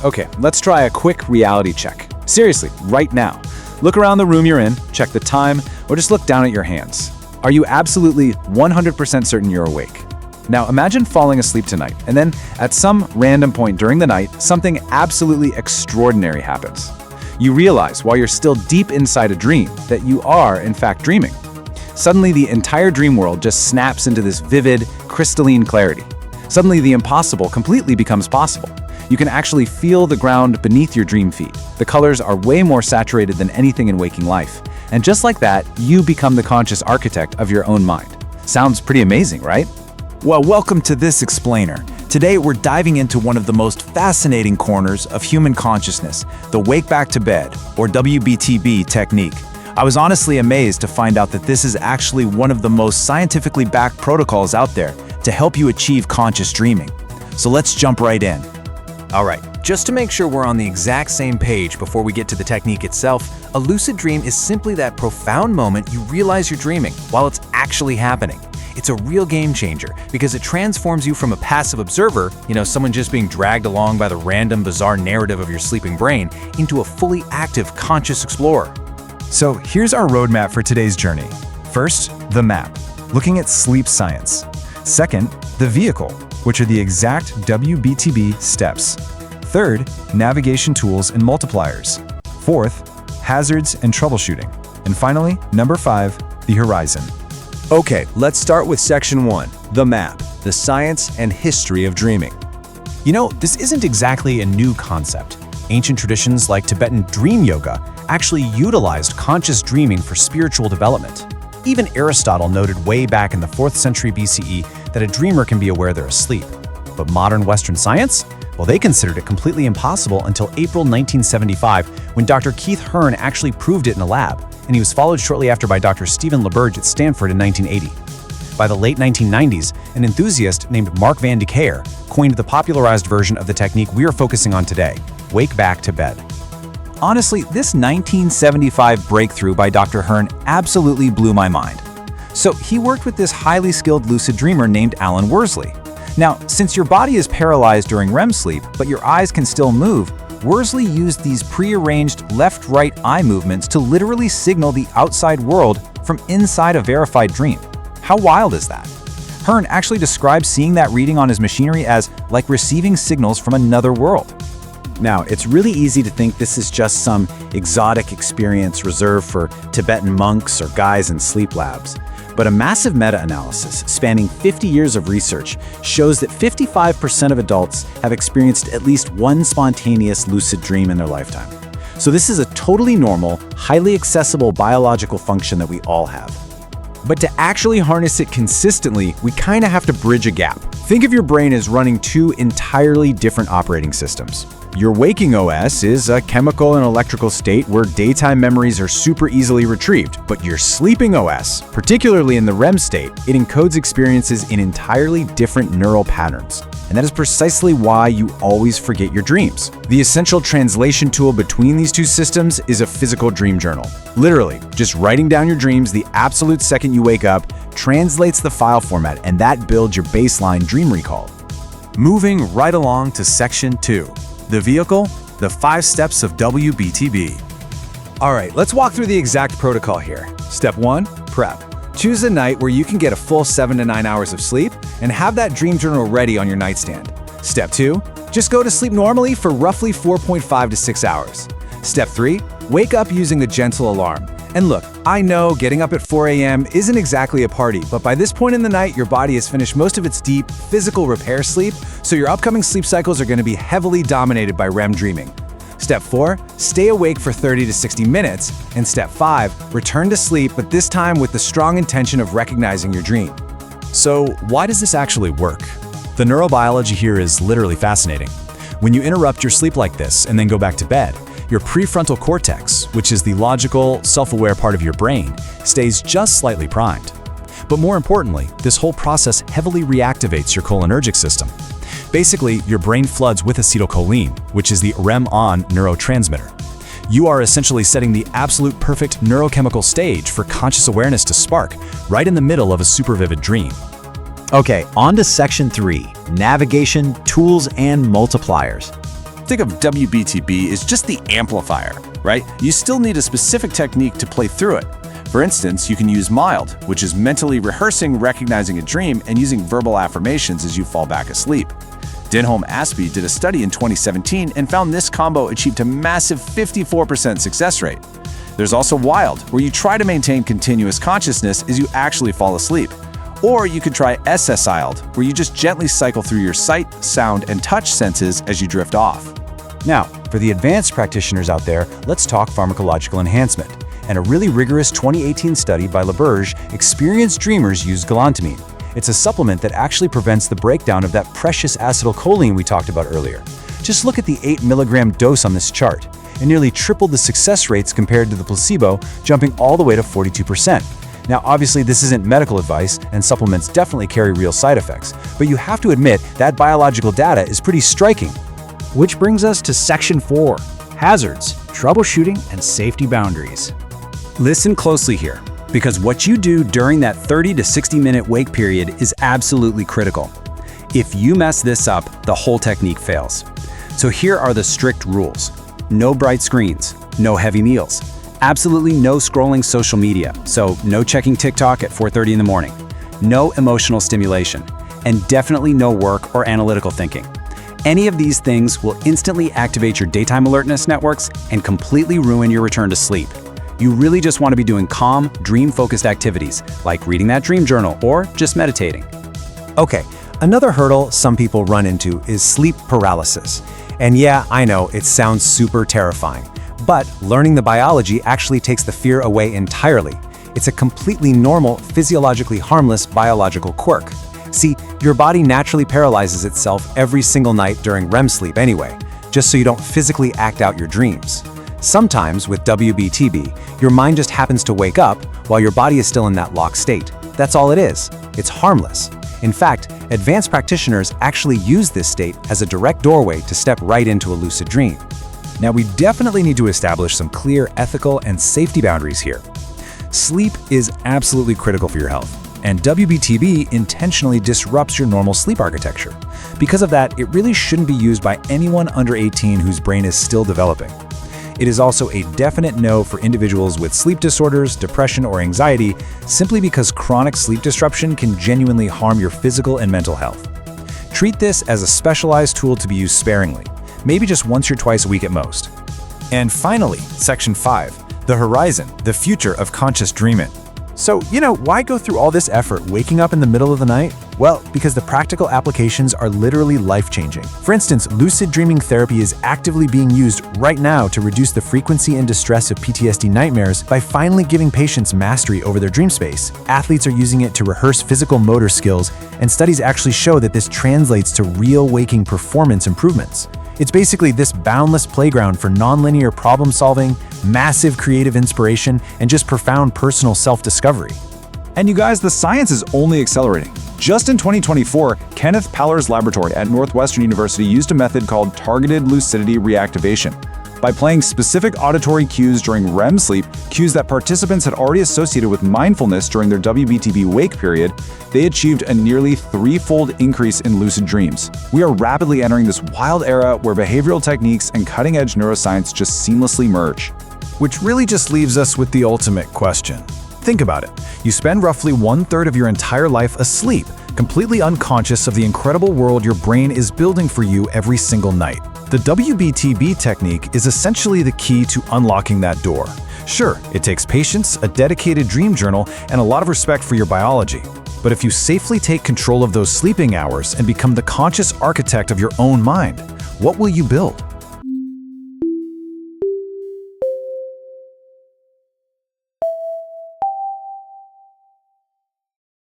Okay, let's try a quick reality check. Seriously, right now. Look around the room you're in, check the time, or just look down at your hands. Are you absolutely 100% certain you're awake? Now imagine falling asleep tonight, and then at some random point during the night, something absolutely extraordinary happens. You realize while you're still deep inside a dream that you are, in fact, dreaming. Suddenly, the entire dream world just snaps into this vivid, crystalline clarity. Suddenly, the impossible completely becomes possible. You can actually feel the ground beneath your dream feet. The colors are way more saturated than anything in waking life. And just like that, you become the conscious architect of your own mind. Sounds pretty amazing, right? Well, welcome to this explainer. Today, we're diving into one of the most fascinating corners of human consciousness, the wake back to bed, or WBTB technique. I was honestly amazed to find out that this is actually one of the most scientifically backed protocols out there to help you achieve conscious dreaming. So let's jump right in. All right, just to make sure we're on the exact same page before we get to the technique itself, a lucid dream is simply that profound moment you realize you're dreaming while it's actually happening. It's a real game changer because it transforms you from a passive observer, someone just being dragged along by the random, bizarre narrative of your sleeping brain, into a fully active, conscious explorer. So here's our roadmap for today's journey. First, the map, looking at sleep science. Second, the vehicle, which are the exact WBTB steps. Third, navigation tools and multipliers. Fourth, hazards and troubleshooting. And finally, number 5, the horizon. Okay, let's start with section 1, the map, the science and history of dreaming. This isn't exactly a new concept. Ancient traditions like Tibetan dream yoga actually utilized conscious dreaming for spiritual development. Even Aristotle noted way back in the 4th century BCE that a dreamer can be aware they're asleep. But modern Western science? Well, they considered it completely impossible until April 1975, when Dr. Keith Hearne actually proved it in a lab, and he was followed shortly after by Dr. Stephen LaBerge at Stanford in 1980. By the late 1990s, an enthusiast named Mark Van de Keyer coined the popularized version of the technique we are focusing on today, wake back to bed. Honestly, this 1975 breakthrough by Dr. Hearne absolutely blew my mind. So he worked with this highly skilled lucid dreamer named Alan Worsley. Now, since your body is paralyzed during REM sleep, but your eyes can still move, Worsley used these prearranged left-right eye movements to literally signal the outside world from inside a verified dream. How wild is that? Hearne actually described seeing that reading on his machinery as like receiving signals from another world. Now, it's really easy to think this is just some exotic experience reserved for Tibetan monks or guys in sleep labs. But a massive meta-analysis spanning 50 years of research shows that 55% of adults have experienced at least one spontaneous lucid dream in their lifetime. So this is a totally normal, highly accessible biological function that we all have. But to actually harness it consistently, we kind of have to bridge a gap. Think of your brain as running two entirely different operating systems. Your waking OS is a chemical and electrical state where daytime memories are super easily retrieved, but your sleeping OS, particularly in the REM state, it encodes experiences in entirely different neural patterns. And that is precisely why you always forget your dreams. The essential translation tool between these two systems is a physical dream journal. Literally, just writing down your dreams the absolute second you wake up translates the file format, and that builds your baseline dream recall. Moving right along to section 2. The vehicle, the 5 steps of WBTB. All right, let's walk through the exact protocol here. Step 1, prep. Choose a night where you can get a full 7 to 9 hours of sleep and have that dream journal ready on your nightstand. Step 2, just go to sleep normally for roughly 4.5 to 6 hours. Step 3, wake up using a gentle alarm. And look, I know getting up at 4 a.m. isn't exactly a party, but by this point in the night, your body has finished most of its deep, physical repair sleep, so your upcoming sleep cycles are going to be heavily dominated by REM dreaming. Step 4, stay awake for 30 to 60 minutes. And Step 5, return to sleep, but this time with the strong intention of recognizing your dream. So why does this actually work? The neurobiology here is literally fascinating. When you interrupt your sleep like this and then go back to bed, your prefrontal cortex, which is the logical, self-aware part of your brain, stays just slightly primed. But more importantly, this whole process heavily reactivates your cholinergic system. Basically, your brain floods with acetylcholine, which is the REM-on neurotransmitter. You are essentially setting the absolute perfect neurochemical stage for conscious awareness to spark right in the middle of a super vivid dream. Okay, on to section 3, navigation, tools, and multipliers. think of WBTB as just the amplifier, right? You still need a specific technique to play through it. For instance, you can use mild, which is mentally rehearsing recognizing a dream and using verbal affirmations as you fall back asleep. Denholm-Aspey did a study in 2017 and found this combo achieved a massive 54% success rate. There's also wild, where you try to maintain continuous consciousness as you actually fall asleep. Or you could try SSILD, where you just gently cycle through your sight, sound, and touch senses as you drift off. Now, for the advanced practitioners out there, let's talk pharmacological enhancement. And a really rigorous 2018 study by LaBerge, experienced dreamers use galantamine. It's a supplement that actually prevents the breakdown of that precious acetylcholine we talked about earlier. Just look at the 8 milligram dose on this chart. It nearly tripled the success rates compared to the placebo, jumping all the way to 42%. Now, obviously, this isn't medical advice, and supplements definitely carry real side effects, but you have to admit that biological data is pretty striking. Which brings us to Section 4, Hazards, Troubleshooting, and Safety Boundaries. Listen closely here, because what you do during that 30 to 60-minute wake period is absolutely critical. If you mess this up, the whole technique fails. So here are the strict rules. No bright screens, no heavy meals, absolutely no scrolling social media, so no checking TikTok at 4:30 in the morning, no emotional stimulation, and definitely no work or analytical thinking. Any of these things will instantly activate your daytime alertness networks and completely ruin your return to sleep. You really just want to be doing calm, dream-focused activities, like reading that dream journal or just meditating. Okay, another hurdle some people run into is sleep paralysis. And yeah, I know, it sounds super terrifying. But learning the biology actually takes the fear away entirely. It's a completely normal, physiologically harmless biological quirk. See, your body naturally paralyzes itself every single night during REM sleep anyway, just so you don't physically act out your dreams. Sometimes, with WBTB, your mind just happens to wake up while your body is still in that locked state. That's all it is. It's harmless. In fact, advanced practitioners actually use this state as a direct doorway to step right into a lucid dream. Now, we definitely need to establish some clear ethical and safety boundaries here. Sleep is absolutely critical for your health, and WBTB intentionally disrupts your normal sleep architecture. Because of that, it really shouldn't be used by anyone under 18 whose brain is still developing. It is also a definite no for individuals with sleep disorders, depression, or anxiety, simply because chronic sleep disruption can genuinely harm your physical and mental health. Treat this as a specialized tool to be used sparingly, maybe just once or twice a week at most. And finally, Section 5, the horizon, the future of conscious dreaming. So, why go through all this effort waking up in the middle of the night? Well, because the practical applications are literally life-changing. For instance, lucid dreaming therapy is actively being used right now to reduce the frequency and distress of PTSD nightmares by finally giving patients mastery over their dream space. Athletes are using it to rehearse physical motor skills, and studies actually show that this translates to real waking performance improvements. It's basically this boundless playground for nonlinear problem-solving, massive creative inspiration, and just profound personal self-discovery. And you guys, the science is only accelerating. Just in 2024, Kenneth Paller's laboratory at Northwestern University used a method called targeted lucidity reactivation. By playing specific auditory cues during REM sleep, cues that participants had already associated with mindfulness during their WBTB wake period, they achieved a nearly threefold increase in lucid dreams. We are rapidly entering this wild era where behavioral techniques and cutting-edge neuroscience just seamlessly merge. Which really just leaves us with the ultimate question. Think about it. You spend roughly 1/3 of your entire life asleep, completely unconscious of the incredible world your brain is building for you every single night. The WBTB technique is essentially the key to unlocking that door. Sure, it takes patience, a dedicated dream journal, and a lot of respect for your biology. But if you safely take control of those sleeping hours and become the conscious architect of your own mind, what will you build?